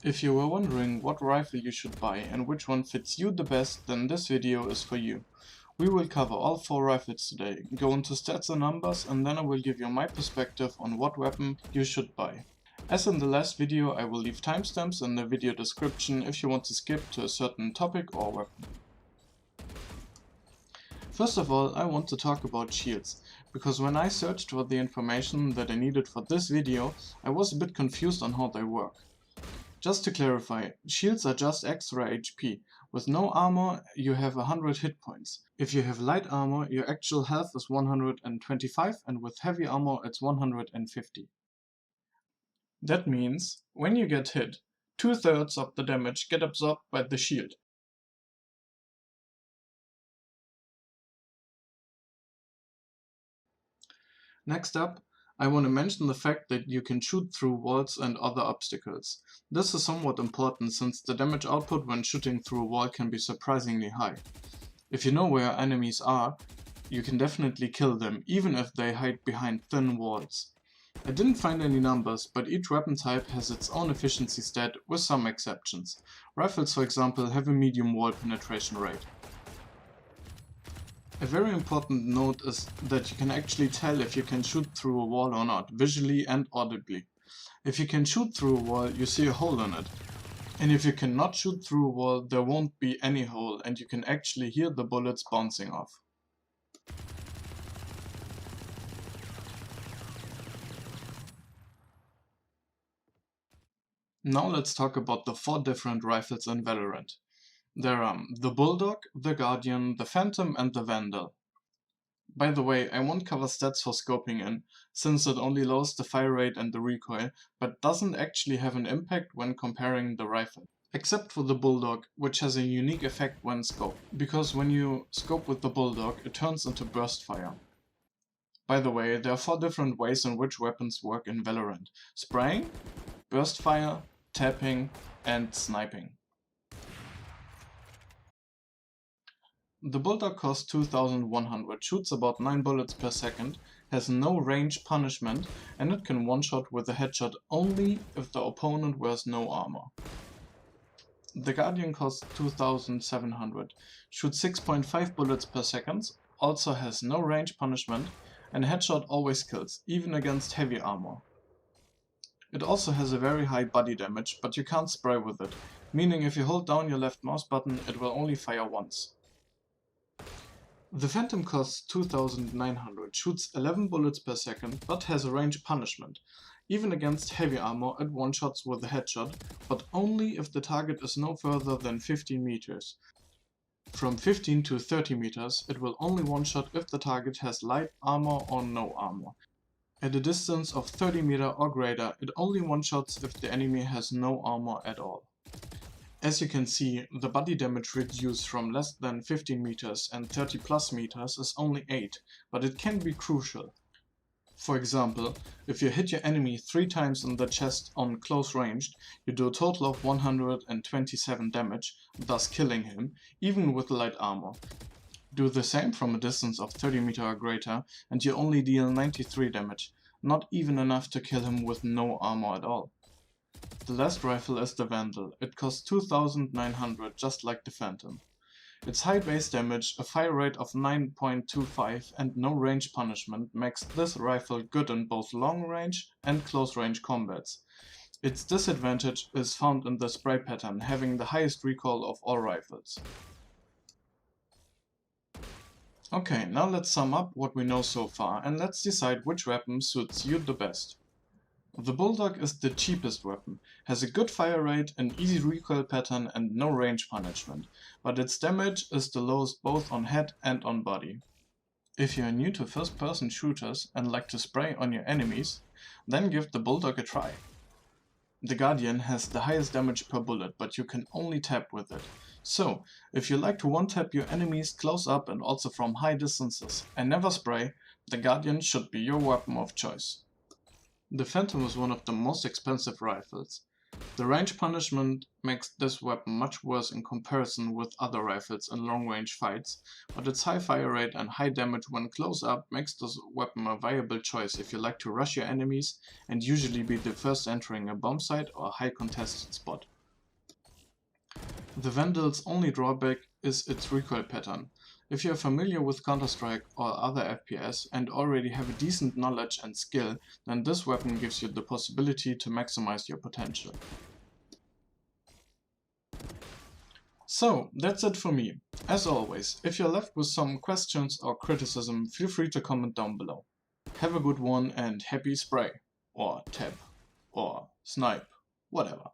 If you were wondering what rifle you should buy and which one fits you the best, then this video is for you. We will cover all 4 rifles today, go into stats and numbers, and then I will give you my perspective on what weapon you should buy. As in the last video, I will leave timestamps in the video description if you want to skip to a certain topic or weapon. First of all, I want to talk about shields, because when I searched for the information that I needed for this video, I was a bit confused on how they work. Just to clarify, shields are just extra HP. With no armor, you have 100 hit points. If you have light armor, your actual health is 125, and with heavy armor it's 150. That means, when you get hit, 2/3 of the damage get absorbed by the shield. Next up, I want to mention the fact that you can shoot through walls and other obstacles. This is somewhat important since the damage output when shooting through a wall can be surprisingly high. If you know where enemies are, you can definitely kill them, even if they hide behind thin walls. I didn't find any numbers, but each weapon type has its own efficiency stat with some exceptions. Rifles, for example, have a medium wall penetration rate. A very important note is that you can actually tell if you can shoot through a wall or not, visually and audibly. If you can shoot through a wall, you see a hole in it. And if you cannot shoot through a wall, there won't be any hole and you can actually hear the bullets bouncing off. Now let's talk about the 4 different rifles in Valorant. There are the Bulldog, the Guardian, the Phantom and the Vandal. By the way, I won't cover stats for scoping in, since it only lowers the fire rate and the recoil, but doesn't actually have an impact when comparing the rifle. Except for the Bulldog, which has a unique effect when scoped, because when you scope with the Bulldog, it turns into burst fire. By the way, there are 4 different ways in which weapons work in Valorant: spraying, burst fire, tapping, and sniping. The Bulldog costs 2100, shoots about 9 bullets per second, has no range punishment, and it can one-shot with a headshot only if the opponent wears no armor. The Guardian costs 2700, shoots 6.5 bullets per second, also has no range punishment, and a headshot always kills, even against heavy armor. It also has a very high body damage, but you can't spray with it, meaning if you hold down your left mouse button it will only fire once. The Phantom costs 2900, shoots 11 bullets per second, but has a range punishment. Even against heavy armor it one-shots with a headshot, but only if the target is no further than 15 meters. From 15 to 30 meters it will only one-shot if the target has light armor or no armor. At a distance of 30 meters or greater it only one-shots if the enemy has no armor at all. As you can see, the body damage reduced from less than 15 meters and 30 plus meters is only 8, but it can be crucial. For example, if you hit your enemy 3 times in the chest on close range, you do a total of 127 damage, thus killing him, even with light armor. Do the same from a distance of 30 meters or greater and you only deal 93 damage, not even enough to kill him with no armor at all. The last rifle is the Vandal. It costs 2900, just like the Phantom. Its high base damage, a fire rate of 9.25 and no range punishment makes this rifle good in both long range and close range combats. Its disadvantage is found in the spray pattern, having the highest recoil of all rifles. Okay, now let's sum up what we know so far and let's decide which weapon suits you the best. The Bulldog is the cheapest weapon, has a good fire rate, an easy recoil pattern and no range punishment, but its damage is the lowest both on head and on body. If you are new to first-person shooters and like to spray on your enemies, then give the Bulldog a try. The Guardian has the highest damage per bullet, but you can only tap with it. So, if you like to one-tap your enemies close up and also from high distances and never spray, the Guardian should be your weapon of choice. The Phantom is one of the most expensive rifles. The range punishment makes this weapon much worse in comparison with other rifles in long-range fights, but its high fire rate and high damage when close up makes this weapon a viable choice if you like to rush your enemies and usually be the first entering a bomb site or a high contested spot. The Vandal's only drawback is its recoil pattern. If you are familiar with Counter-Strike or other FPS and already have a decent knowledge and skill, then this weapon gives you the possibility to maximize your potential. So, that's it for me. As always, if you're left with some questions or criticism, feel free to comment down below. Have a good one and happy spray, or tap, or snipe, whatever.